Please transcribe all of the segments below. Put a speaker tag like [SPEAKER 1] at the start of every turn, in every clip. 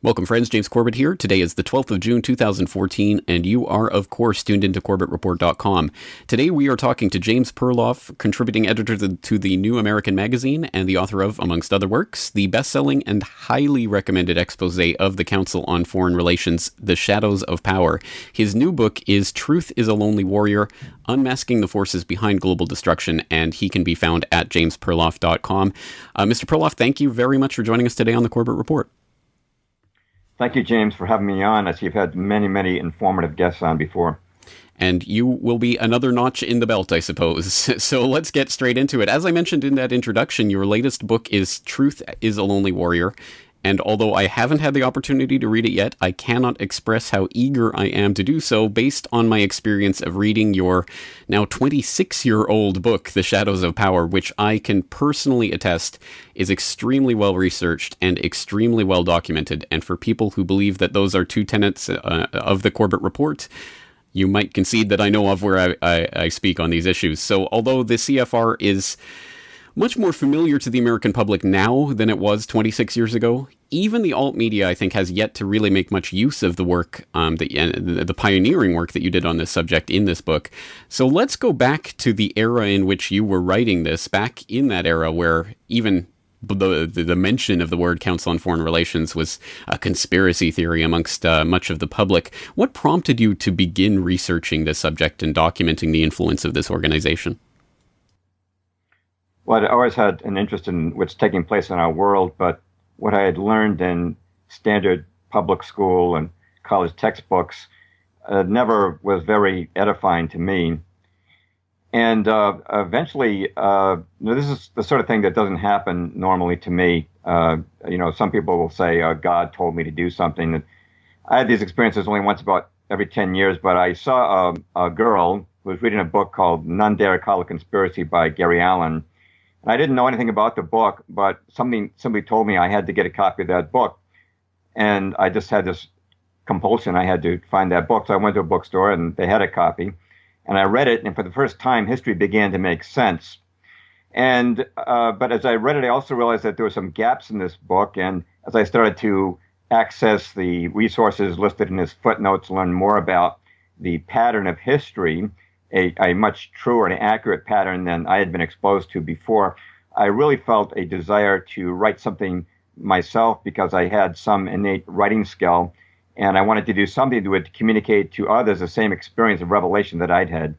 [SPEAKER 1] Welcome, friends. James Corbett here. Today is the 12th of June, 2014, and you are, of course, tuned into CorbettReport.com. Today we are talking to James Perloff, contributing editor to the New American Magazine and the author of, amongst other works, the best-selling and highly recommended expose of the Council on Foreign Relations, The Shadows of Power. His new book is Truth is a Lonely Warrior, Unmasking the Forces Behind Global Destruction, and he can be found at jamesperloff.com. Mr. Perloff, thank you very much for joining us today on the Corbett Report.
[SPEAKER 2] Thank you, James, for having me on, as you've had many, many informative guests on before.
[SPEAKER 1] And you will be another notch in the belt, I suppose. So let's get straight into it. As I mentioned in that introduction, your latest book is Truth is a Lonely Warrior. And although I haven't had the opportunity to read it yet, I cannot express how eager I am to do so based on my experience of reading your now 26-year-old book, The Shadows of Power, which I can personally attest is extremely well-researched and extremely well-documented. And for people who believe that those are two tenets of the Corbett Report, you might concede that I know of where I speak on these issues. So although the CFR is much more familiar to the American public now than it was 26 years ago, even the alt media, I think, has yet to really make much use of the work, the pioneering work that you did on this subject in this book. So let's go back to the era in which you were writing this, back in that era where even the mention of the word Council on Foreign Relations was a conspiracy theory amongst much of the public. What prompted you to begin researching this subject and documenting the influence of this organization?
[SPEAKER 2] Well, I always had an interest in what's taking place in our world, but what I had learned in standard public school and college textbooks never was very edifying to me. And eventually, this is the sort of thing that doesn't happen normally to me. Some people will say, God told me to do something. And I had these experiences only once about every 10 years, but I saw a girl who was reading a book called None Dare Call a Conspiracy by Gary Allen. And I didn't know anything about the book, but somebody told me I had to get a copy of that book. And I just had this compulsion. I had to find that book. So I went to a bookstore and they had a copy. And I read it. And for the first time, history began to make sense. And but as I read it, I also realized that there were some gaps in this book. And as I started to access the resources listed in his footnotes, learn more about the pattern of history, a much truer and accurate pattern than I had been exposed to before, I really felt a desire to write something myself because I had some innate writing skill, and I wanted to do something that would communicate to others the same experience of revelation that I'd had.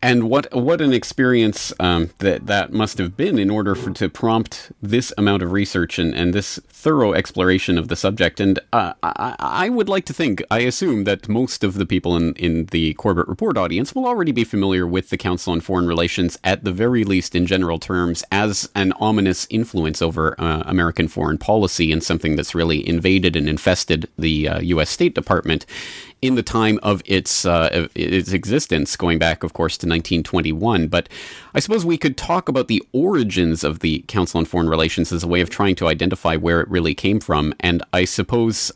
[SPEAKER 1] And what an experience that must have been in order to prompt this amount of research and this thorough exploration of the subject. And I would like to think, I assume that most of the people in the Corbett Report audience will already be familiar with the Council on Foreign Relations, at the very least in general terms, as an ominous influence over American foreign policy and something that's really invaded and infested the U.S. State Department in the time of its existence, going back, of course, to 1921. But I suppose we could talk about the origins of the Council on Foreign Relations as a way of trying to identify where it really came from. And I suppose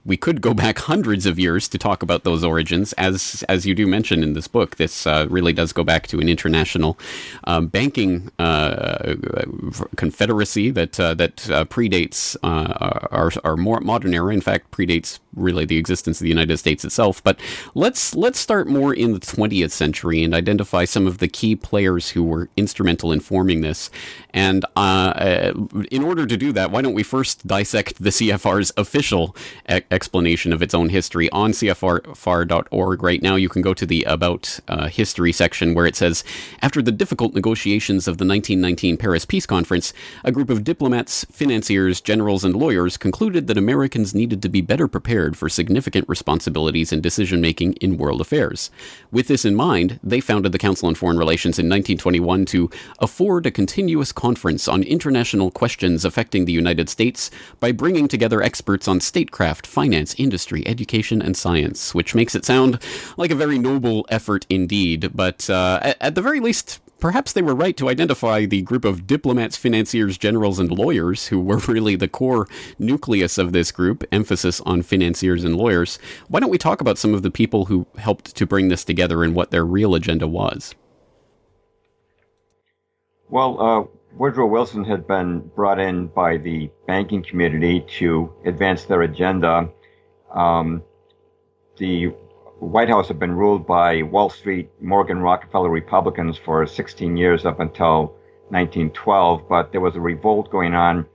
[SPEAKER 1] we could go back hundreds of years to talk about those origins. As you do mention in this book, this really does go back to an international banking confederacy that predates our more modern era. In fact, predates really the existence of the United States itself. But let's start more in the 20th century and identify some of the key players who were instrumental in forming this. And in order to do that, why don't we first dissect the CFR's official explanation of its own history on CFR.org. Right now, you can go to the About History section where it says, after the difficult negotiations of the 1919 Paris Peace Conference, a group of diplomats, financiers, generals, and lawyers concluded that Americans needed to be better prepared for significant responsibilities in decision-making in world affairs. With this in mind, they founded the Council on Foreign Relations in 1921 to afford a continuous conference on international questions affecting the United States by bringing together experts on statecraft, finance, industry, education, and science, which makes it sound like a very noble effort indeed. But at the very least, perhaps they were right to identify the group of diplomats, financiers, generals, and lawyers who were really the core nucleus of this group, emphasis on financiers and lawyers. Why don't we talk about some of the people who helped to bring this together and what their real agenda was?
[SPEAKER 2] Well, Woodrow Wilson had been brought in by the banking community to advance their agenda. The White House had been ruled by Wall Street, Morgan Rockefeller Republicans for 16 years up until 1912, but there was a revolt going on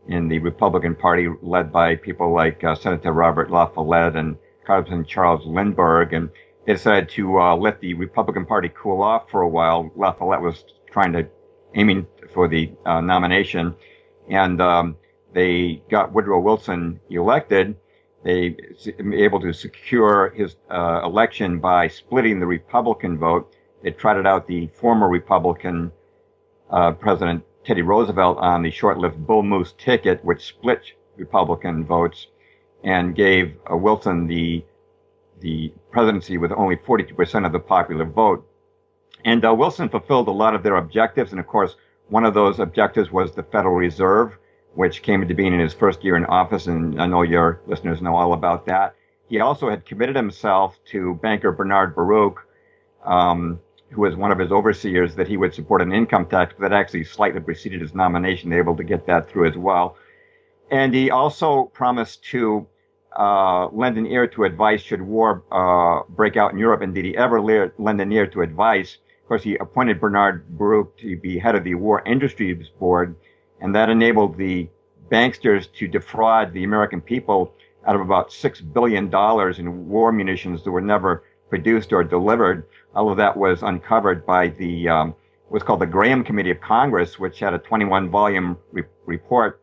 [SPEAKER 2] in the Republican Party led by people like Senator Robert La Follette and Congressman Charles Lindbergh, and they decided to let the Republican Party cool off for a while. La Follette was aiming for the nomination, and they got Woodrow Wilson elected. They were able to secure his election by splitting the Republican vote. They trotted out the former Republican President Teddy Roosevelt on the short-lived Bull Moose ticket, which split Republican votes and gave Wilson the presidency with only 42% of the popular vote. And Wilson fulfilled a lot of their objectives. And of course, one of those objectives was the Federal Reserve, which came into being in his first year in office. And I know your listeners know all about that. He also had committed himself to banker Bernard Baruch, who was one of his overseers, that he would support an income tax that actually slightly preceded his nomination, able to get that through as well. And he also promised to lend an ear to advice should war break out in Europe. And did he ever lend an ear to advice? Of course, he appointed Bernard Baruch to be head of the War Industries Board, and that enabled the banksters to defraud the American people out of about $6 billion in war munitions that were never produced or delivered. All of that was uncovered by the what's called the Graham Committee of Congress, which had a 21-volume report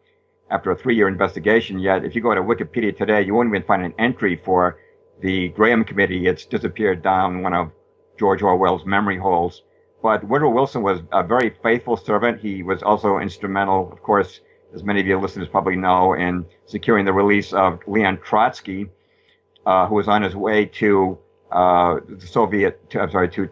[SPEAKER 2] after a 3-year investigation. Yet, if you go to Wikipedia today, you won't even find an entry for the Graham Committee. It's disappeared down one of George Orwell's memory holes. But Woodrow Wilson was a very faithful servant. He was also instrumental, of course, as many of your listeners probably know, in securing the release of Leon Trotsky, who was on his way to to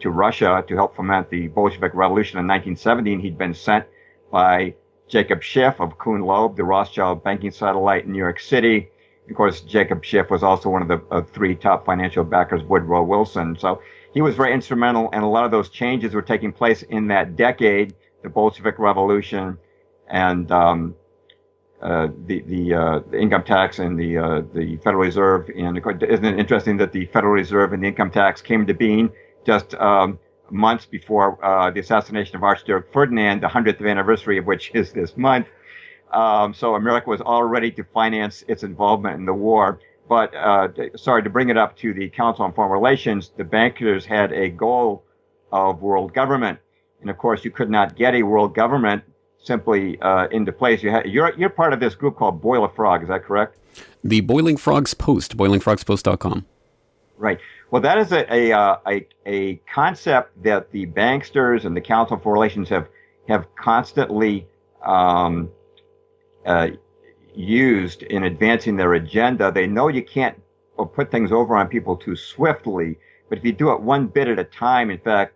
[SPEAKER 2] Russia to help foment the Bolshevik Revolution in 1917. He'd been sent by Jacob Schiff of Kuhn Loeb, the Rothschild banking satellite in New York City. Of course, Jacob Schiff was also one of the 3 top financial backers, Woodrow Wilson. So he was very instrumental, and a lot of those changes were taking place in that decade, the Bolshevik Revolution and the income tax and the Federal Reserve. And of course, isn't it interesting that the Federal Reserve and the income tax came to being just months before the assassination of Archduke Ferdinand, the 100th anniversary of which is this month. So America was all ready to finance its involvement in the war. But to bring it up to the Council on Foreign Relations, the bankers had a goal of world government. And of course, you could not get a world government simply into place. You're part of this group called Boil a Frog, is that correct?
[SPEAKER 1] The Boiling Frogs Post, boilingfrogspost.com. Right.
[SPEAKER 2] Well, that is a concept that the banksters and the Council on Foreign Relations have constantly used in advancing their agenda. They know you can't put things over on people too swiftly, but if you do it one bit at a time, in fact,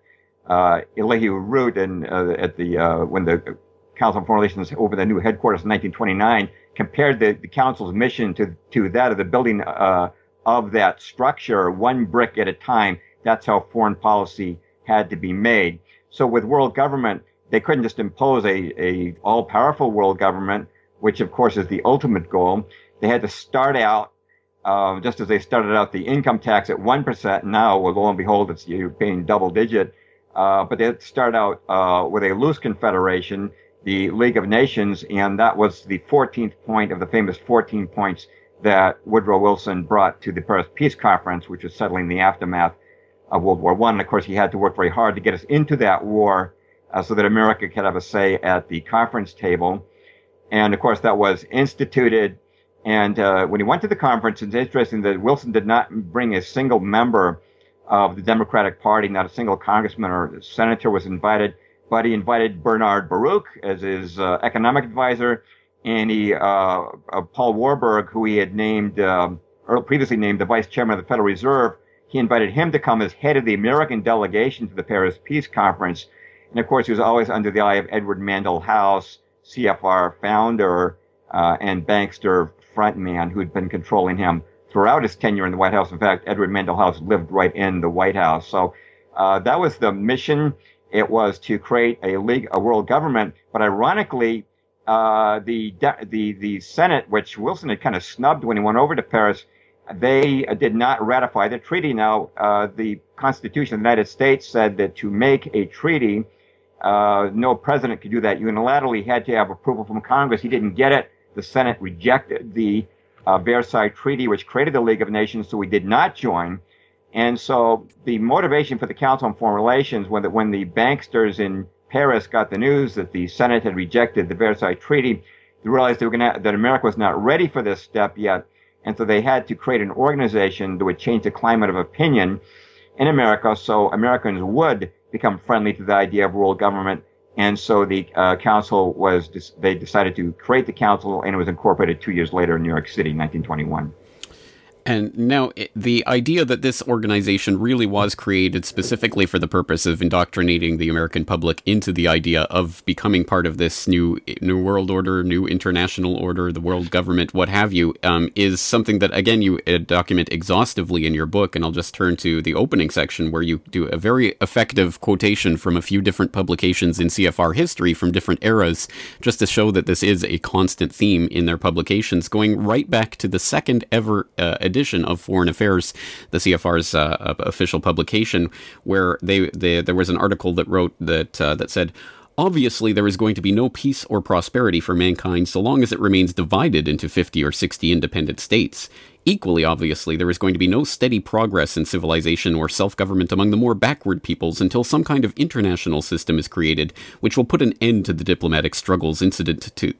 [SPEAKER 2] Elihu Root when the Council on Foreign Relations opened the new headquarters in 1929, compared the Council's mission to that of the building of that structure, one brick at a time. That's how foreign policy had to be made. So with world government, they couldn't just impose a all-powerful world government, which of course is the ultimate goal. They had to start out, just as they started out the income tax at 1%. Now, well, lo and behold, you're paying double digit. But they had to start out with a loose confederation, the League of Nations, and that was the 14th point of the famous 14 points that Woodrow Wilson brought to the Paris Peace Conference, which was settling the aftermath of World War I. And of course, he had to work very hard to get us into that war so that America could have a say at the conference table. And of course, that was instituted. And when he went to the conference, it's interesting that Wilson did not bring a single member of the Democratic Party, not a single congressman or senator was invited, but he invited Bernard Baruch as his economic advisor, and Paul Warburg, who he had named previously named the vice chairman of the Federal Reserve. He invited him to come as head of the American delegation to the Paris Peace Conference. And of course, he was always under the eye of Edward Mandell House, CFR founder and bankster frontman, who had been controlling him throughout his tenure in the White House. In fact, Edward Mandell House lived right in the White House. So that was the mission. It was to create a world government. But ironically, the Senate, which Wilson had kind of snubbed when he went over to Paris, they did not ratify the treaty. Now, the Constitution of the United States said that to make a treaty, no president could do that unilaterally. He had to have approval from Congress. He didn't get it. The Senate rejected the Versailles Treaty, which created the League of Nations, so we did not join. And so the motivation for the Council on Foreign Relations, when the banksters in Paris got the news that the Senate had rejected the Versailles Treaty, they realized that America was not ready for this step yet. And so they had to create an organization that would change the climate of opinion in America so Americans would become friendly to the idea of world government. And so the council they decided to create the council, and it was incorporated 2 years later in New York City, 1921.
[SPEAKER 1] And now the idea that this organization really was created specifically for the purpose of indoctrinating the American public into the idea of becoming part of this new world order, new international order, the world government, what have you, is something that, again, you document exhaustively in your book. And I'll just turn to the opening section where you do a very effective quotation from a few different publications in CFR history from different eras, just to show that this is a constant theme in their publications, going right back to the second ever edition of Foreign Affairs, the CFR's official publication, where there was an article that wrote that said, "Obviously, there is going to be no peace or prosperity for mankind so long as it remains divided into 50 or 60 independent states. Equally obviously, there is going to be no steady progress in civilization or self-government among the more backward peoples until some kind of international system is created, which will put an end to the diplomatic struggles incident to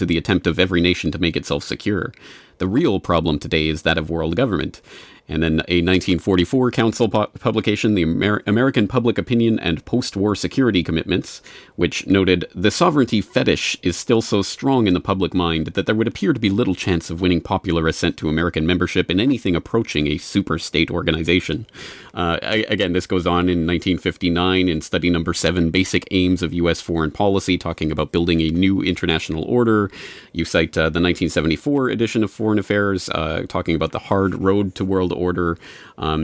[SPEAKER 1] the attempt of every nation to make itself secure. The real problem today is that of world government." And then a 1944 Council publication, the American Public Opinion and Post-War Security Commitments, which noted, "The sovereignty fetish is still so strong in the public mind that there would appear to be little chance of winning popular assent to American membership in anything approaching a super-state organization." Again, this goes on in 1959 in study number 7, Basic Aims of U.S. Foreign Policy, talking about building a new international order. You cite the 1974 edition of Foreign Affairs, talking about the hard road to world order. Fall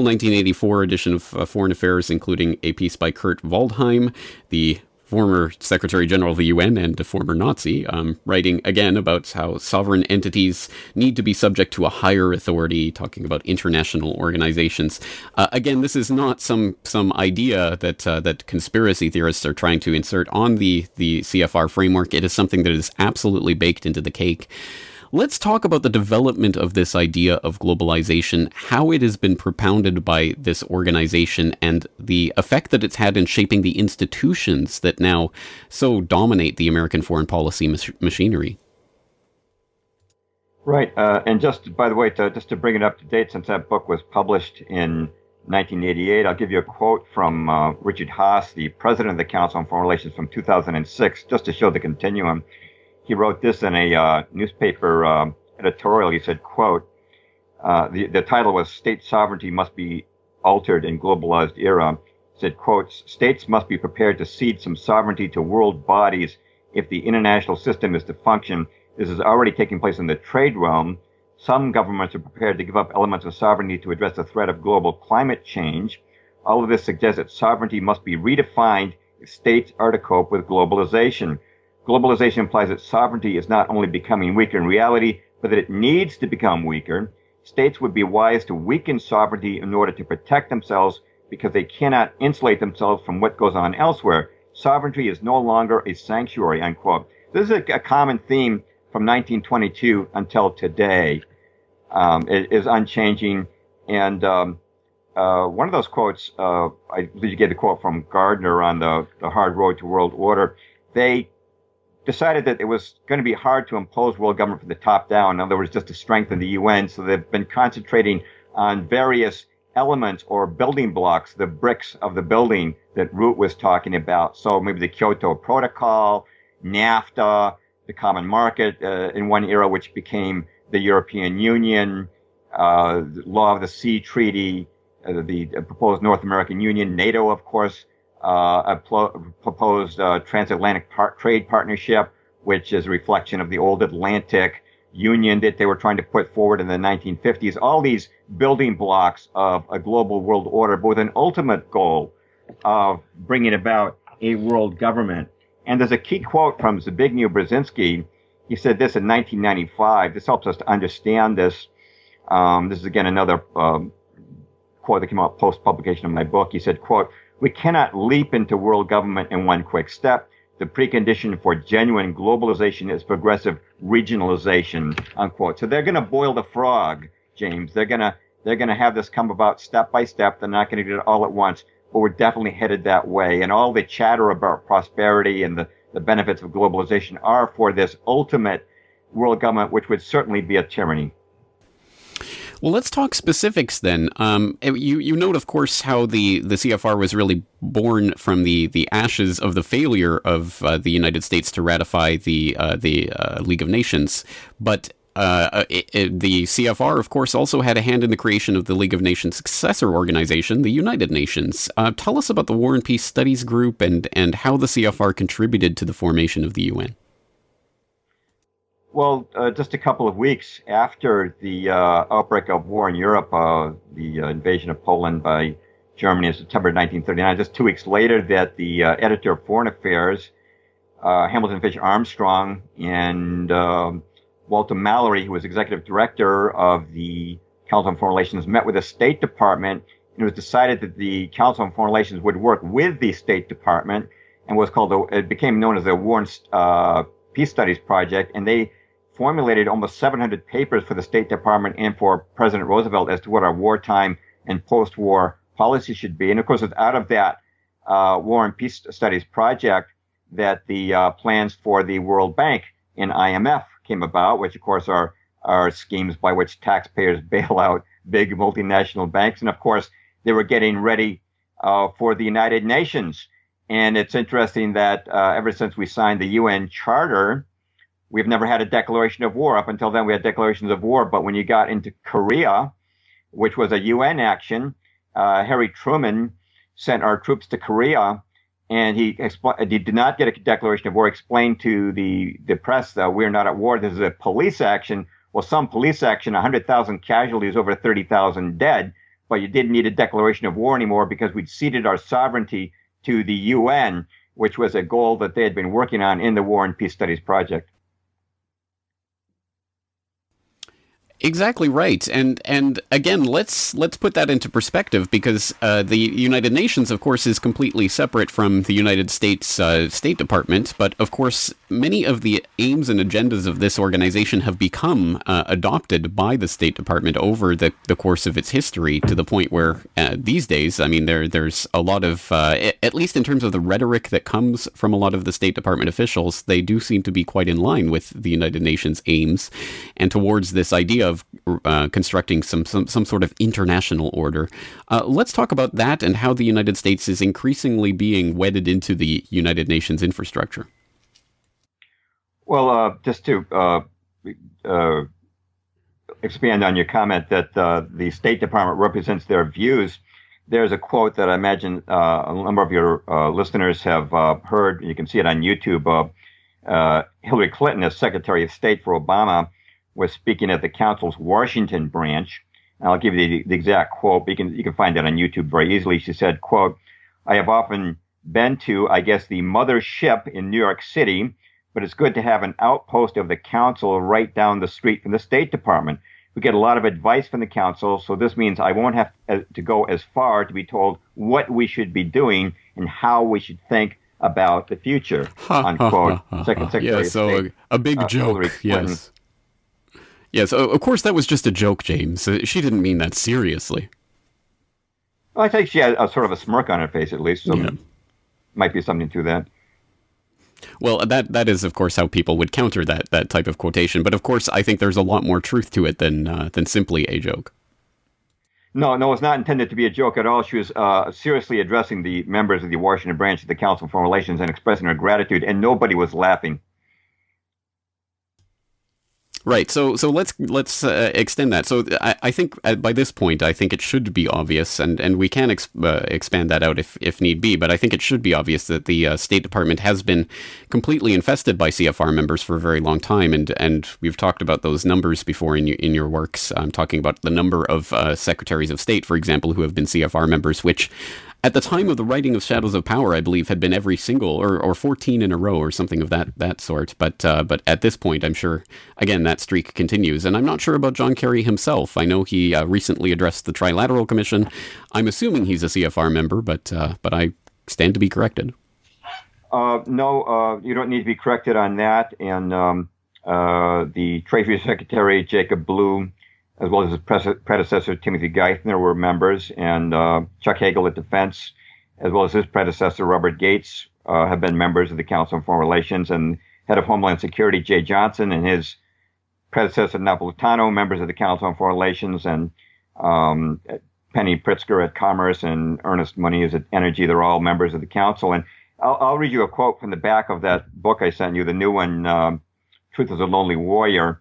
[SPEAKER 1] 1984 edition of Foreign Affairs, including a piece by Kurt Waldheim, the former Secretary General of the UN and a former Nazi, writing again about how sovereign entities need to be subject to a higher authority, talking about international organizations. Again, this is not some idea that conspiracy theorists are trying to insert on the CFR framework. It is something that is absolutely baked into the cake. Let's talk about the development of this idea of globalization, how it has been propounded by this organization, and the effect that it's had in shaping the institutions that now so dominate the American foreign policy machinery.
[SPEAKER 2] Right. And just, by the way, just to bring it up to date, since that book was published in 1988, I'll give you a quote from Richard Haas, the president of the Council on Foreign Relations from 2006, just to show the continuum. He wrote this in a newspaper editorial. He said, quote, the title was "State Sovereignty Must Be Altered in Globalized Era." He said, quote, "States must be prepared to cede some sovereignty to world bodies if the international system is to function. This is already taking place in the trade realm. Some governments are prepared to give up elements of sovereignty to address the threat of global climate change. All of this suggests that sovereignty must be redefined if states are to cope with globalization. Globalization implies that sovereignty is not only becoming weaker in reality, but that it needs to become weaker. States would be wise to weaken sovereignty in order to protect themselves because they cannot insulate themselves from what goes on elsewhere. Sovereignty is no longer a sanctuary," unquote. This is a common theme from 1922 until today. It is unchanging. And one of those quotes, I believe you gave the quote from Gardner on the hard road to world order. They decided that it was going to be hard to impose world government from the top down. In other words, just to strengthen the UN. So they've been concentrating on various elements or building blocks, the bricks of the building that Root was talking about. So maybe the Kyoto Protocol, NAFTA, the Common Market in one era, which became the European Union, the Law of the Sea Treaty, the proposed North American Union, NATO, of course, a proposed transatlantic trade partnership, which is a reflection of the old Atlantic Union that they were trying to put forward in the 1950s. All these building blocks of a global world order, but with an ultimate goal, of bringing about a world government. And there's a key quote from Zbigniew Brzezinski. He said this in 1995. This helps us to understand this. This is, again, another quote that came out post-publication of my book. He said, quote, "We cannot leap into world government in one quick step. The precondition for genuine globalization is progressive regionalization," unquote. So they're going to boil the frog, James. They're going to have this come about step by step. They're not going to do it all at once, but we're definitely headed that way. And all the chatter about prosperity and the benefits of globalization are for this ultimate world government, which would certainly be a tyranny.
[SPEAKER 1] Well, let's talk specifics then. You note, of course, how the CFR was really born from the ashes of the failure of the United States to ratify the League of Nations. But the CFR, of course, also had a hand in the creation of the League of Nations' successor organization, the United Nations. Tell us about the War and Peace Studies Group and how the CFR contributed to the formation of the UN.
[SPEAKER 2] Well, just a couple of weeks after the outbreak of war in Europe, the invasion of Poland by Germany in September 1939, just 2 weeks later, that the editor of Foreign Affairs, Hamilton Fish Armstrong, and Walter Mallory, who was executive director of the Council on Foreign Relations, met with the State Department, and it was decided that the Council on Foreign Relations would work with the State Department, and it became known as the War and Peace Studies Project, and they formulated almost 700 papers for the State Department and for President Roosevelt as to what our wartime and post-war policy should be. And of course, it's out of that War and Peace Studies project that the plans for the World Bank and IMF came about, which of course are schemes by which taxpayers bail out big multinational banks. And of course, they were getting ready for the United Nations. And it's interesting that ever since we signed the UN Charter, we've never had a declaration of war. Up until then, we had declarations of war. But when you got into Korea, which was a UN action, Harry Truman sent our troops to Korea, and he did not get a declaration of war. Explained to the press that we're not at war. This is a police action. Well, some police action, 100,000 casualties, over 30,000 dead. But you didn't need a declaration of war anymore because we'd ceded our sovereignty to the UN, which was a goal that they had been working on in the War and Peace Studies project.
[SPEAKER 1] Exactly right, and again, let's put that into perspective, because the United Nations, of course, is completely separate from the United States State Department. But of course, many of the aims and agendas of this organization have become adopted by the State Department over the course of its history, to the point where these days, I mean, there's a lot of, at least in terms of the rhetoric that comes from a lot of the State Department officials, they do seem to be quite in line with the United Nations aims and towards this idea of constructing some sort of international order. Let's talk about that and how the United States is increasingly being wedded into the United Nations infrastructure.
[SPEAKER 2] Well, just to expand on your comment that the State Department represents their views, there's a quote that I imagine a number of your listeners have heard. You can see it on YouTube. Hillary Clinton, as Secretary of State for Obama, was speaking at the Council's Washington branch. And I'll give you the exact quote, but you can find that on YouTube very easily. She said, quote, "I have often been to, I guess, the mothership in New York City, but it's good to have an outpost of the Council right down the street from the State Department. We get a lot of advice from the Council, so this means I won't have to go as far to be told what we should be doing and how we should think about the future," unquote. Secretary
[SPEAKER 1] yeah,
[SPEAKER 2] of
[SPEAKER 1] so
[SPEAKER 2] State,
[SPEAKER 1] a big joke, yes. Yes, of course that was just a joke, James. She didn't mean that seriously.
[SPEAKER 2] Well, I think she had a sort of a smirk on her face, at least, so might be something to that.
[SPEAKER 1] Well, that is, of course, how people would counter that type of quotation. But, of course, I think there's a lot more truth to it than simply a joke.
[SPEAKER 2] No, it's not intended to be a joke at all. She was seriously addressing the members of the Washington branch of the Council on Foreign Relations and expressing her gratitude, and nobody was laughing.
[SPEAKER 1] Right. So let's extend that. So I think by this point, I think it should be obvious, and we can expand that out if need be. But I think it should be obvious that the State Department has been completely infested by CFR members for a very long time, and we've talked about those numbers before in your works. I'm talking about the number of secretaries of state, for example, who have been CFR members, which at the time of the writing of Shadows of Power, I believe, had been every single, or 14 in a row, or something of that sort. But at this point, I'm sure, again, that streak continues. And I'm not sure about John Kerry himself. I know he recently addressed the Trilateral Commission. I'm assuming he's a CFR member, but I stand to be corrected.
[SPEAKER 2] No, you don't need to be corrected on that. And the Treasury Secretary, Jacob Blue, as well as his predecessor, Timothy Geithner, were members, and Chuck Hagel at Defense, as well as his predecessor, Robert Gates, have been members of the Council on Foreign Relations, and head of Homeland Security, Jay Johnson, and his predecessor, Napolitano, members of the Council on Foreign Relations, and Penny Pritzker at Commerce, and Ernest Moniz at Energy. They're all members of the Council. And I'll read you a quote from the back of that book I sent you, the new one, Truth is a Lonely Warrior.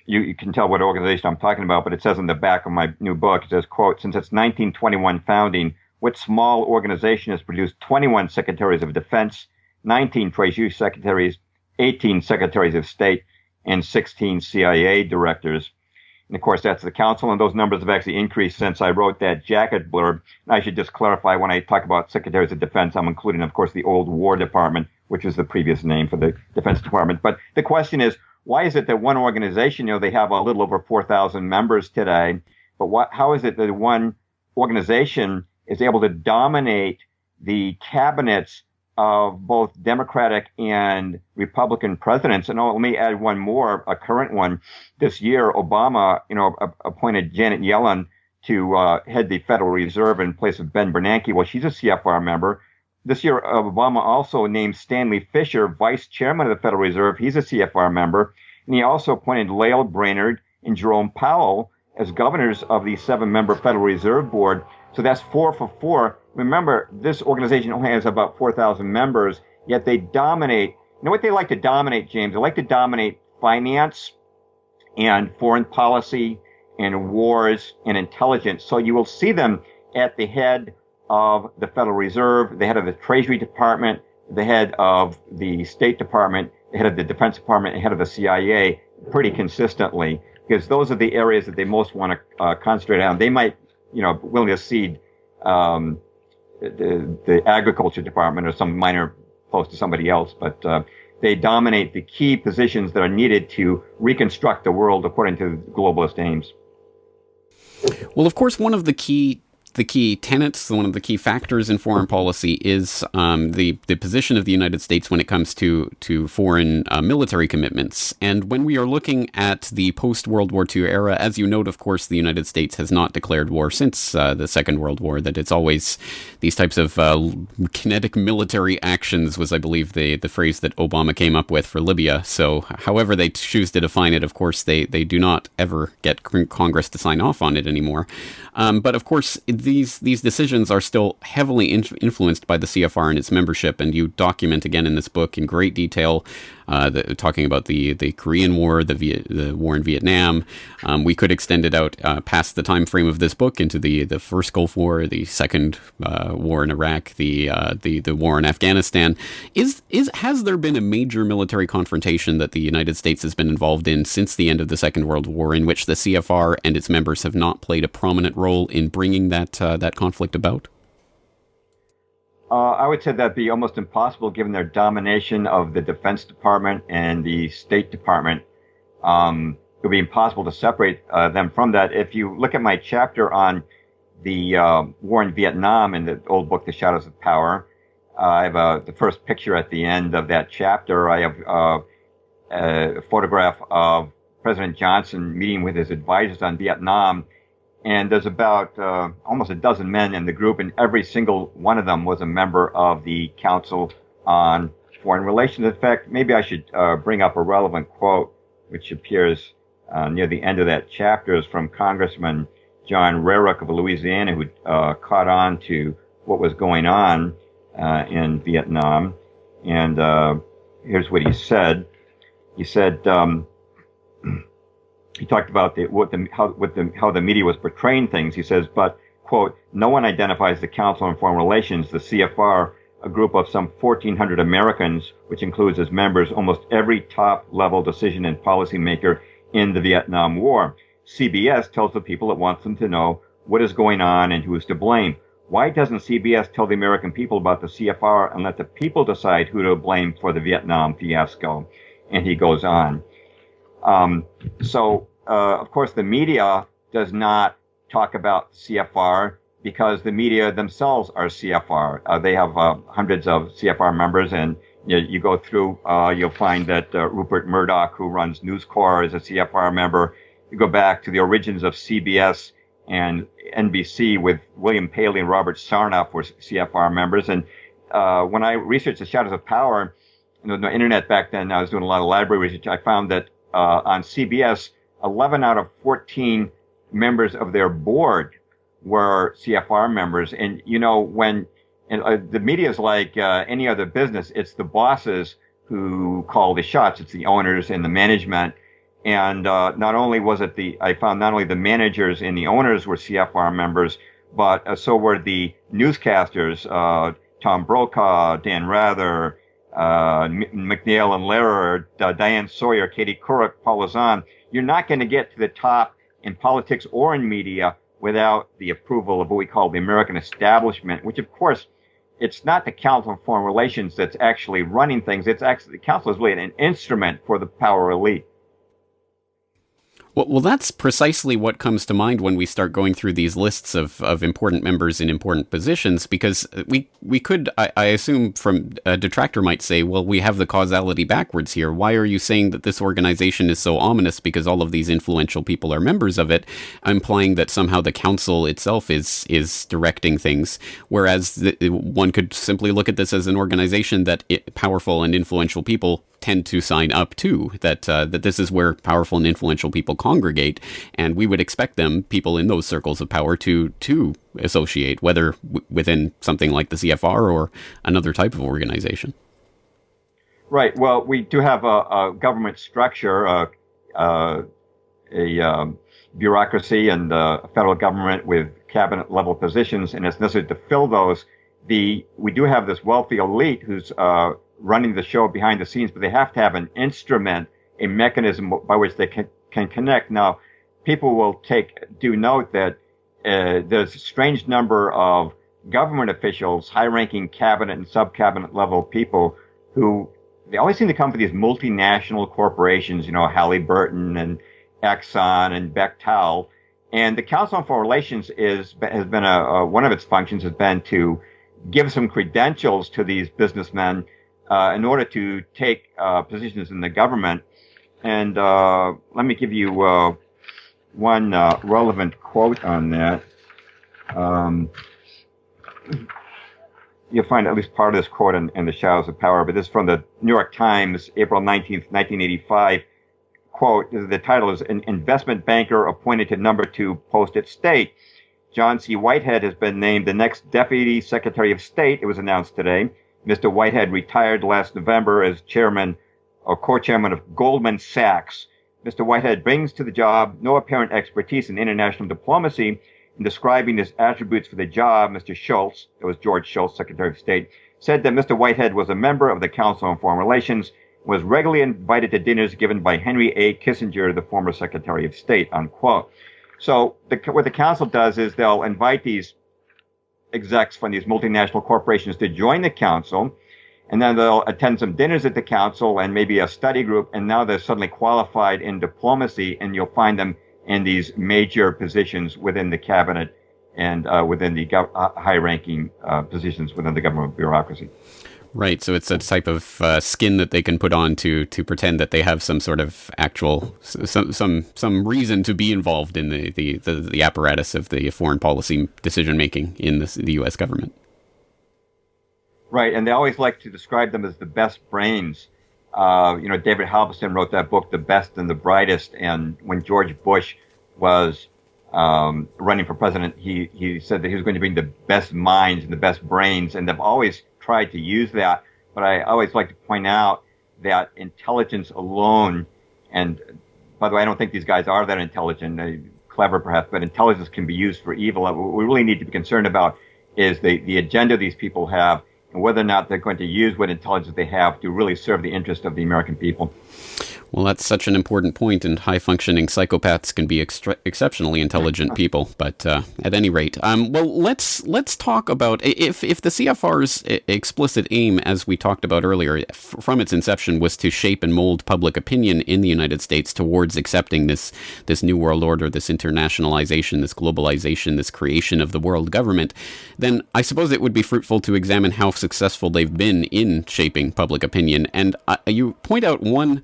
[SPEAKER 2] You can tell what organization I'm talking about, but it says in the back of my new book, it says, quote, since its 1921 founding, which small organization has produced 21 secretaries of defense, 19 treasury secretaries, 18 secretaries of state, and 16 CIA directors. And of course, that's the council, and those numbers have actually increased since I wrote that jacket blurb. And I should just clarify, when I talk about secretaries of defense, I'm including, of course, the old War Department, which was the previous name for the Defense Department. But the question is, why is it that one organization, they have a little over 4,000 members today, but how is it that one organization is able to dominate the cabinets of both Democratic and Republican presidents? And let me add one more, a current one. This year, Obama, appointed Janet Yellen to head the Federal Reserve in place of Ben Bernanke. Well, she's a CFR member. This year, Obama also named Stanley Fischer vice chairman of the Federal Reserve. He's a CFR member. And he also appointed Lael Brainerd and Jerome Powell as governors of the 7-member Federal Reserve Board. So that's 4 for 4. Remember, this organization only has about 4,000 members, yet they dominate. You know what they like to dominate, James? They like to dominate finance and foreign policy and wars and intelligence. So you will see them at the head of the Federal Reserve, the head of the Treasury Department, the head of the State Department, the head of the Defense Department, the head of the CIA pretty consistently, because those are the areas that they most want to concentrate on. They might, willing to cede the Agriculture Department or some minor post to somebody else, but they dominate the key positions that are needed to reconstruct the world according to globalist aims.
[SPEAKER 1] Well, of course, one of the key tenets, one of the key factors in foreign policy is the position of the United States when it comes to foreign military commitments. And when we are looking at the post-World War II era, as you note, of course, the United States has not declared war since the Second World War, that it's always these types of kinetic military actions was, I believe, the phrase that Obama came up with for Libya. So however they choose to define it, of course, they do not ever get Congress to sign off on it anymore. But of course, these decisions are still heavily influenced by the CFR and its membership, and you document again in this book in great detail, talking about the Korean War, the war in Vietnam. We could extend it out past the time frame of this book into the first Gulf War, the second war in Iraq, the war in Afghanistan. Has there been a major military confrontation that the United States has been involved in since the end of the Second World War, in which the CFR and its members have not played a prominent role in bringing that conflict about?
[SPEAKER 2] I would say that'd be almost impossible given their domination of the Defense Department and the State Department. It would be impossible to separate them from that. If you look at my chapter on the war in Vietnam in the old book, The Shadows of Power, I have the first picture at the end of that chapter. I have a photograph of President Johnson meeting with his advisors on Vietnam. And there's about almost a dozen men in the group, and every single one of them was a member of the Council on Foreign Relations. In fact, maybe I should bring up a relevant quote, which appears near the end of that chapter, is from Congressman John Rarick of Louisiana, who caught on to what was going on in Vietnam. And here's what he said. He said, he talked about how the media was portraying things. He says, but, quote, no one identifies the Council on Foreign Relations, the CFR, a group of some 1,400 Americans, which includes as members almost every top-level decision and policymaker in the Vietnam War. CBS tells the people it wants them to know what is going on and who is to blame. Why doesn't CBS tell the American people about the CFR and let the people decide who to blame for the Vietnam fiasco? And he goes on. Of course, the media does not talk about CFR because the media themselves are CFR. They have hundreds of CFR members, and you go through, you'll find that Rupert Murdoch, who runs News Corp, is a CFR member. You go back to the origins of CBS and NBC with William Paley and Robert Sarnoff were CFR members. And when I researched the Shadows of Power, there was no internet back then, I was doing a lot of library research, I found that on CBS, 11 out of 14 members of their board were CFR members. And, when the media is like any other business, it's the bosses who call the shots. It's the owners and the management. And not only the managers and the owners were CFR members, but so were the newscasters, Tom Brokaw, Dan Rather, McNeil and Lehrer, Diane Sawyer, Katie Couric, Paul Lazan. You're not going to get to the top in politics or in media without the approval of what we call the American establishment, which, of course, it's not the Council on Foreign Relations that's actually running things. It's actually the Council is really an instrument for the power elite.
[SPEAKER 1] Well, that's precisely what comes to mind when we start going through these lists of important members in important positions, because we could, I assume, from a detractor might say, well, we have the causality backwards here. Why are you saying that this organization is so ominous because all of these influential people are members of it, implying that somehow the council itself is directing things, whereas one could simply look at this as an organization that powerful and influential people tend to sign up to, that this is where powerful and influential people congregate, and we would expect people in those circles of power to associate, whether within something like the CFR or another type of organization.
[SPEAKER 2] Right. Well, we do have a government structure, a bureaucracy and a federal government with cabinet level positions, and it's necessary to fill those. We do have this wealthy elite who's running the show behind the scenes, but they have to have an instrument, a mechanism by which they can connect. Now, people will do note that there's a strange number of government officials, high-ranking cabinet and sub-cabinet level people who, they always seem to come from these multinational corporations, Halliburton and Exxon and Bechtel. And the Council on Foreign Relations has been one of its functions has been to give some credentials to these businessmen in order to take positions in the government. And let me give you one relevant quote on that. You'll find at least part of this quote in the Shadows of Power, but this is from the New York Times, April 19th, 1985. Quote, the title is "An Investment Banker Appointed to Number 2 Post at State." John C. Whitehead has been named the next Deputy Secretary of State, it was announced today. Mr. Whitehead retired last November as chairman or co-chairman of Goldman Sachs. Mr. Whitehead brings to the job no apparent expertise in international diplomacy. In describing his attributes for the job, Mr. Schultz, it was George Shultz, Secretary of State, said that Mr. Whitehead was a member of the Council on Foreign Relations, was regularly invited to dinners given by Henry A. Kissinger, the former Secretary of State, unquote. So what the council does is they'll invite these execs from these multinational corporations to join the council, and then they'll attend some dinners at the council and maybe a study group, and now they're suddenly qualified in diplomacy, and you'll find them in these major positions within the cabinet and within the high-ranking positions within the government bureaucracy.
[SPEAKER 1] Right, so it's a type of skin that they can put on to pretend that they have some sort of actual some reason to be involved in the apparatus of the foreign policy decision making in the U.S. government.
[SPEAKER 2] Right, and they always like to describe them as the best brains. David Halberstam wrote that book, The Best and the Brightest, and when George Bush was running for president, he said that he was going to bring the best minds and the best brains, and they've always tried to use that. But I always like to point out that intelligence alone, and by the way, I don't think these guys are that intelligent, clever perhaps, but intelligence can be used for evil. What we really need to be concerned about is the agenda these people have, and whether or not they're going to use what intelligence they have to really serve the interest of the American people.
[SPEAKER 1] Well, that's such an important point, and high-functioning psychopaths can be exceptionally intelligent people. But at any rate, well, let's talk about if the CFR's explicit aim, as we talked about earlier, from its inception, was to shape and mold public opinion in the United States towards accepting this new world order, this internationalization, this globalization, this creation of the world government, then I suppose it would be fruitful to examine how successful they've been in shaping public opinion. And you point out one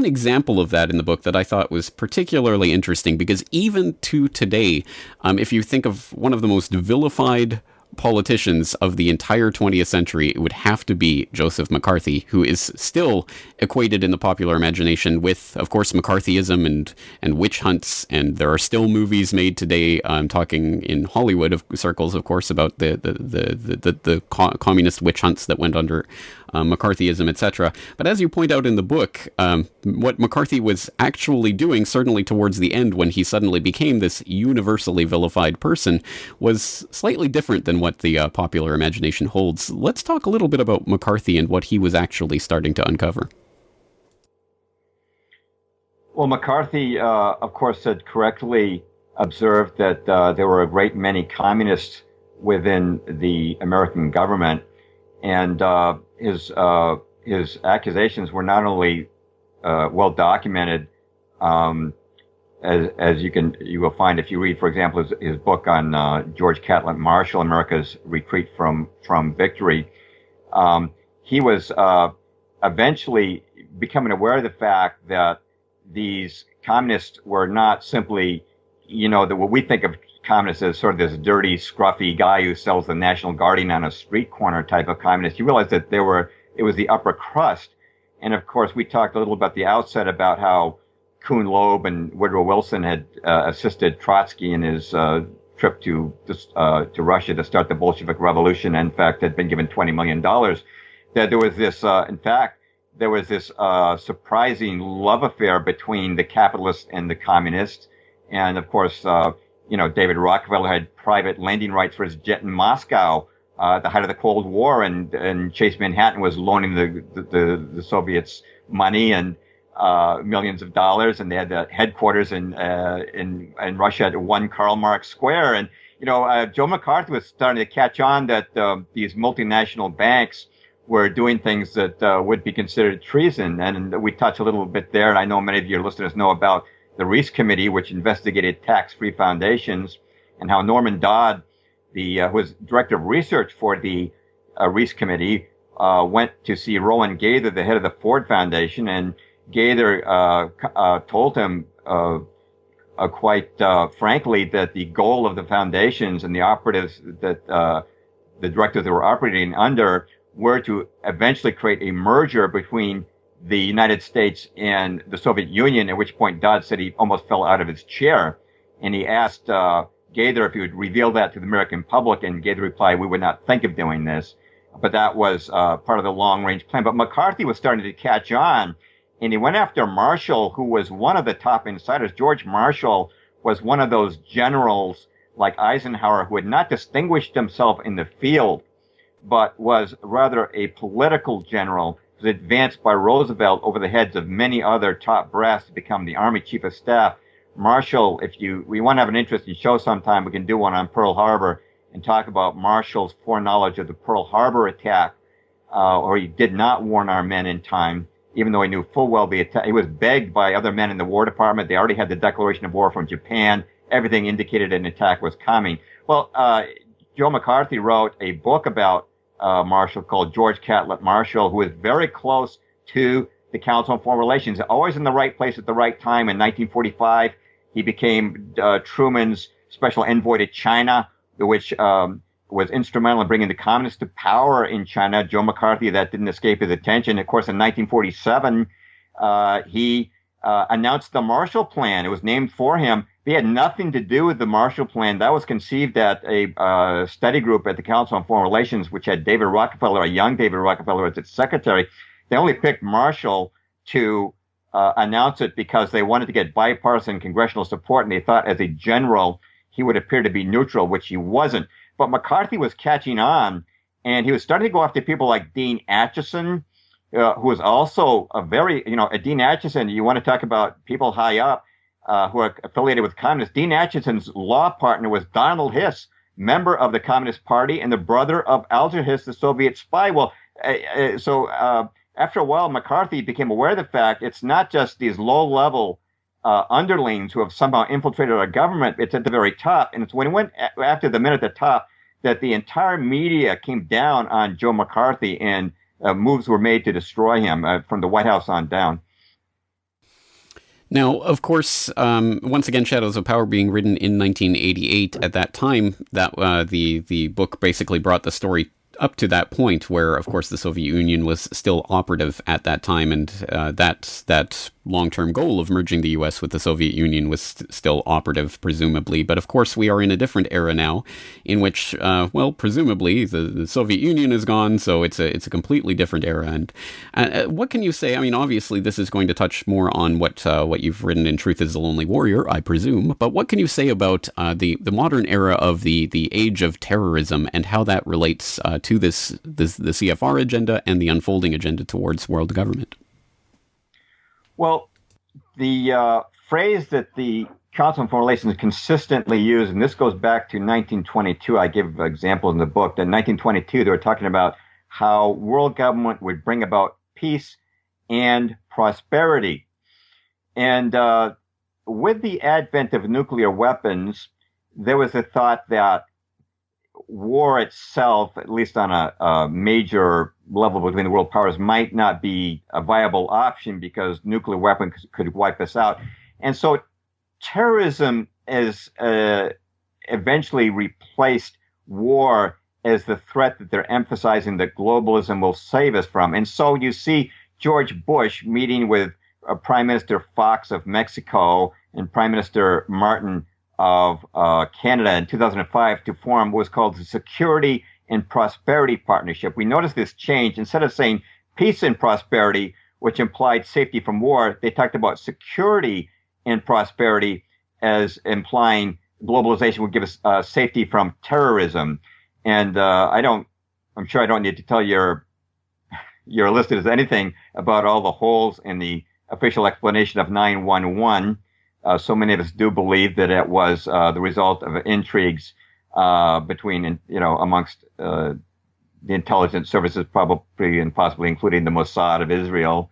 [SPEAKER 1] example of that in the book that I thought was particularly interesting, because even to today, if you think of one of the most vilified politicians of the entire 20th century, it would have to be Joseph McCarthy, who is still equated in the popular imagination with, of course, McCarthyism and witch hunts. And there are still movies made today, talking in Hollywood circles, of course, about the communist witch hunts that went under McCarthyism, etc. But as you point out in the book, what McCarthy was actually doing, certainly towards the end when he suddenly became this universally vilified person, was slightly different than what the popular imagination holds. Let's talk a little bit about McCarthy and what he was actually starting to uncover.
[SPEAKER 2] Well, McCarthy, of course, had correctly observed that there were a great many communists within the American government, and his accusations were not only well documented, as you will find if you read, for example, his book on George Catlett Marshall, America's Retreat from Victory. He was eventually becoming aware of the fact that these communists were not simply, what we think of communists as sort of this dirty, scruffy guy who sells the National Guardian on a street corner type of communist. You realize that it was the upper crust. And of course, we talked a little about the outset about how Kuhn Loeb and Woodrow Wilson had assisted Trotsky in his trip to Russia to start the Bolshevik Revolution. And in fact, had been given $20 million. That there was this, there was this surprising love affair between the capitalists and the communists. And of course, David Rockefeller had private landing rights for his jet in Moscow at the height of the Cold War, and Chase Manhattan was loaning the Soviets money and millions of dollars, and they had the headquarters in Russia at 1 Karl Marx Square. And Joe McCarthy was starting to catch on that these multinational banks were doing things that would be considered treason. And we touched a little bit there, and I know many of your listeners know about the Reese Committee, which investigated tax-free foundations, and how Norman Dodd, who was director of research for the Reese Committee, went to see Rowan Gaither, the head of the Ford Foundation, and Gaither told him quite frankly that the goal of the foundations and the operatives that the directors that were operating under were to eventually create a merger between the United States and the Soviet Union, at which point Dodd said he almost fell out of his chair. And he asked Gaither if he would reveal that to the American public, and Gaither replied, "We would not think of doing this." But that was part of the long-range plan. But McCarthy was starting to catch on, and he went after Marshall, who was one of the top insiders. George Marshall was one of those generals like Eisenhower who had not distinguished himself in the field, but was rather a political general, was advanced by Roosevelt over the heads of many other top brass to become the Army Chief of Staff. Marshall, we want to have an interesting show sometime, we can do one on Pearl Harbor and talk about Marshall's foreknowledge of the Pearl Harbor attack, or he did not warn our men in time, even though he knew full well the attack. He was begged by other men in the War Department. They already had the declaration of war from Japan. Everything indicated an attack was coming. Well, Joe McCarthy wrote a book about Marshall called George Catlett Marshall, who was very close to the Council on Foreign Relations, always in the right place at the right time. In 1945, he became Truman's special envoy to China, which was instrumental in bringing the communists to power in China. Joe McCarthy, that didn't escape his attention. Of course, in 1947, he announced the Marshall Plan. It was named for him. He had nothing to do with the Marshall Plan. That was conceived at a study group at the Council on Foreign Relations, which had David Rockefeller, a young David Rockefeller, as its secretary. They only picked Marshall to announce it because they wanted to get bipartisan congressional support, and they thought as a general he would appear to be neutral, which he wasn't. But McCarthy was catching on, and he was starting to go after people like Dean Acheson, who was also a very, Dean Acheson. You want to talk about people high up who are affiliated with communists. Dean Acheson's law partner was Donald Hiss, member of the Communist Party and the brother of Alger Hiss, the Soviet spy. Well, so after a while, McCarthy became aware of the fact it's not just these low-level underlings who have somehow infiltrated our government. It's at the very top. And it's when it went after the men at the top that the entire media came down on Joe McCarthy and moves were made to destroy him from the White House on down.
[SPEAKER 1] Now, of course, once again, Shadows of Power being written in 1988. At that time, that the book basically brought the story up to that point where, of course, the Soviet Union was still operative at that time, and that long-term goal of merging the U.S. with the Soviet Union was still operative, presumably. But of course, we are in a different era now, in which, presumably the Soviet Union is gone, so it's a completely different era. And what can you say? I mean, obviously, this is going to touch more on what you've written in Truth Is the Lonely Warrior, I presume. But what can you say about the modern era of the age of terrorism and how that relates to the CFR agenda and the unfolding agenda towards world government?
[SPEAKER 2] Well, the phrase that the Council on Foreign Relations consistently used, and this goes back to 1922, I give examples in the book, that in 1922 they were talking about how world government would bring about peace and prosperity. And with the advent of nuclear weapons, there was a thought that war itself, at least on a major level between the world powers, might not be a viable option because nuclear weapons could wipe us out. And so terrorism is eventually replaced war as the threat that they're emphasizing that globalism will save us from. And so you see George Bush meeting with Prime Minister Fox of Mexico and Prime Minister Martin of Canada in 2005 to form what was called the Security and Prosperity Partnership. We noticed this change. Instead of saying peace and prosperity, which implied safety from war, they talked about security and prosperity as implying globalization would give us safety from terrorism. And I'm sure I don't need to tell your listeners anything about all the holes in the official explanation of 9/11. So many of us do believe that it was the result of intrigues between, amongst the intelligence services, probably and possibly including the Mossad of Israel.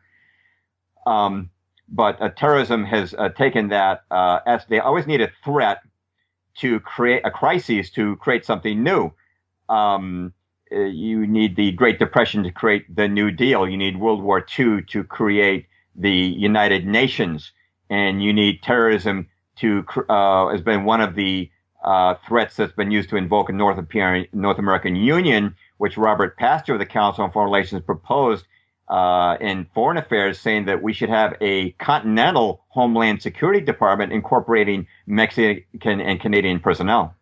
[SPEAKER 2] But terrorism has taken that as they always need a threat to create a crisis, to create something new. You need the Great Depression to create the New Deal. You need World War II to create the United Nations. And you need terrorism to has been one of the threats that's been used to invoke a North American Union, which Robert Pastor of the Council on Foreign Relations proposed in Foreign Affairs, saying that we should have a continental Homeland Security Department incorporating Mexican and Canadian personnel.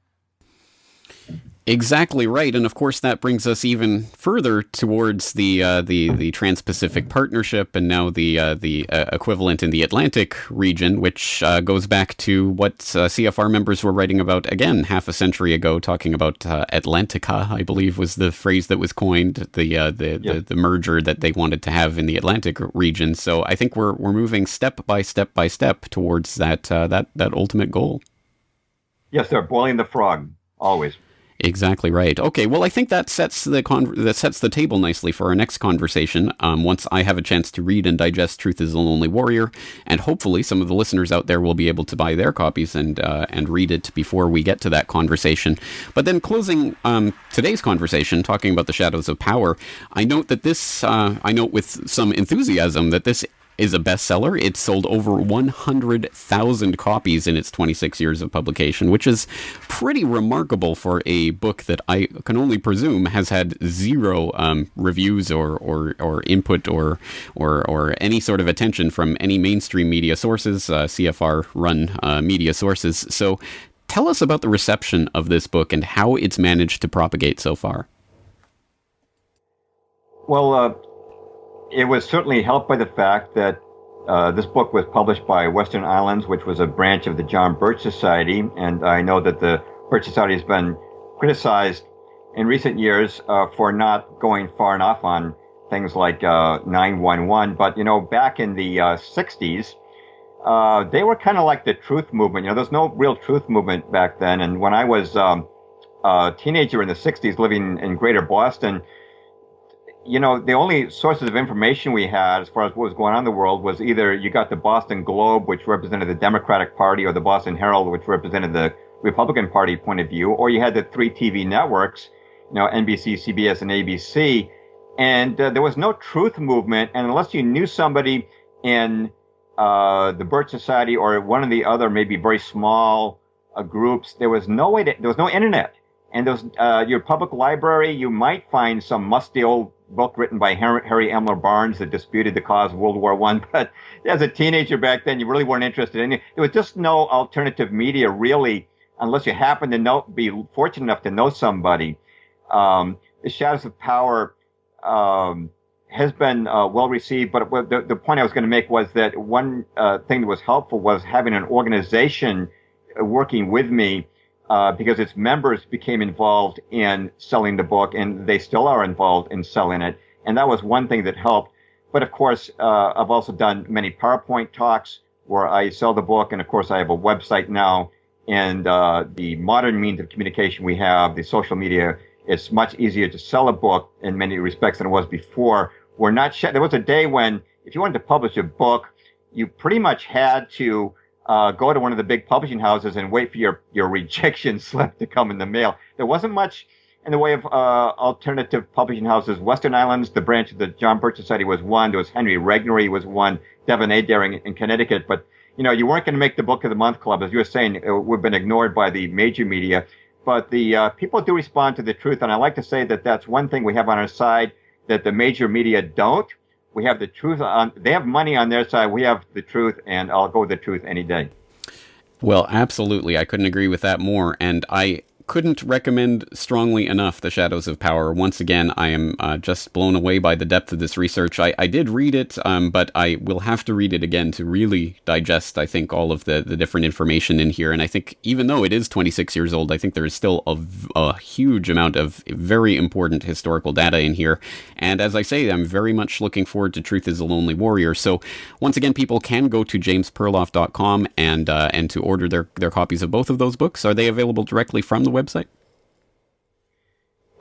[SPEAKER 1] Exactly right, and of course that brings us even further towards the Trans-Pacific Partnership, and now the equivalent in the Atlantic region, which goes back to what CFR members were writing about again half a century ago, talking about Atlantica, I believe was the phrase that was coined, the merger that they wanted to have in the Atlantic region. So I think we're moving step by step by step towards that ultimate goal.
[SPEAKER 2] Yes, they're boiling the frog always.
[SPEAKER 1] Exactly right. Okay, well, I think that sets the table nicely for our next conversation. Once I have a chance to read and digest Truth Is the Lonely Warrior, and hopefully some of the listeners out there will be able to buy their copies and read it before we get to that conversation. But then closing today's conversation, talking about the Shadows of Power, I note that I note with some enthusiasm that this is a bestseller. It sold over 100,000 copies in its 26 years of publication, which is pretty remarkable for a book that I can only presume has had zero reviews or input or any sort of attention from any mainstream media sources, CFR-run media sources. So tell us about the reception of this book and how it's managed to propagate so far.
[SPEAKER 2] Well, it was certainly helped by the fact that this book was published by Western Islands, which was a branch of the John Birch Society. And I know that the Birch Society has been criticized in recent years for not going far enough on things like 911. But, back in the 60s, they were kind of like the truth movement. There's no real truth movement back then. And when I was a teenager in the 60s living in greater Boston, the only sources of information we had as far as what was going on in the world was either you got the Boston Globe, which represented the Democratic Party, or the Boston Herald, which represented the Republican Party point of view, or you had the three TV networks, NBC, CBS, and ABC. And there was no truth movement. And unless you knew somebody in the Birch Society or one of the other maybe very small groups, there was no internet. And there was your public library, you might find some musty old book written by Harry Emler Barnes that disputed the cause of World War I. But as a teenager back then, you really weren't interested in it. There was just no alternative media, really, unless you happened to be fortunate enough to know somebody. The Shadows of Power has been well received. But the point I was going to make was that one thing that was helpful was having an organization working with me, because its members became involved in selling the book, and they still are involved in selling it. And that was one thing that helped. But of course, I've also done many PowerPoint talks where I sell the book. And of course, I have a website now. And the modern means of communication we have, the social media, it's much easier to sell a book in many respects than it was before. There was a day when if you wanted to publish a book, you pretty much had to go to one of the big publishing houses and wait for your rejection slip to come in the mail. There wasn't much in the way of alternative publishing houses. Western Islands, the branch of the John Birch Society, was one. There was Henry Regnery was one. Devon Adair in Connecticut. But, you weren't going to make the Book of the Month Club. As you were saying, we've been ignored by the major media. But the people do respond to the truth. And I like to say that that's one thing we have on our side that the major media don't. We have the truth they have money on their side. We have the truth, and I'll go with the truth any day.
[SPEAKER 1] Well, absolutely. I couldn't agree with that more. And I couldn't recommend strongly enough The Shadows of Power. Once again, I am just blown away by the depth of this research. I did read it, but I will have to read it again to really digest, I think, all of the different information in here. And I think even though it is 26 years old, I think there is still a huge amount of very important historical data in here. And as I say, I'm very much looking forward to Truth is a Lonely Warrior. So once again, people can go to jamesperloff.com and to order their copies of both of those books. Are they available directly from the website?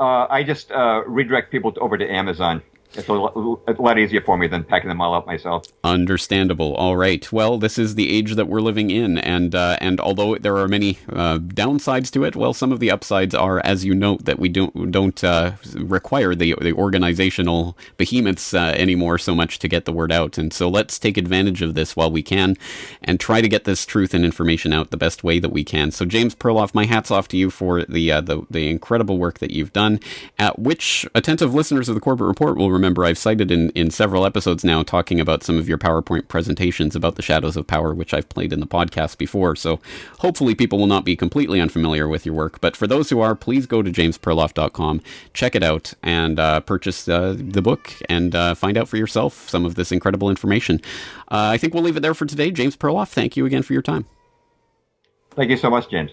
[SPEAKER 2] I just redirect people over to Amazon. It's a lot easier for me than packing them all up myself.
[SPEAKER 1] Understandable. All right. Well, this is the age that we're living in, and although there are many downsides to it, well, some of the upsides are, as you note, that we don't require the organizational behemoths anymore so much to get the word out. And so let's take advantage of this while we can, and try to get this truth and information out the best way that we can. So, James Perloff, my hat's off to you for the incredible work that you've done, which attentive listeners of the Corbett Report will remember I've cited in several episodes now, talking about some of your PowerPoint presentations about the Shadows of Power, which I've played in the podcast before. So hopefully people will not be completely unfamiliar with your work. But for those who are, please go to jamesperloff.com, check it out, and purchase the book and find out for yourself some of this incredible information. I think we'll leave it there for today. James Perloff, thank you again for your time.
[SPEAKER 2] Thank you so much, James.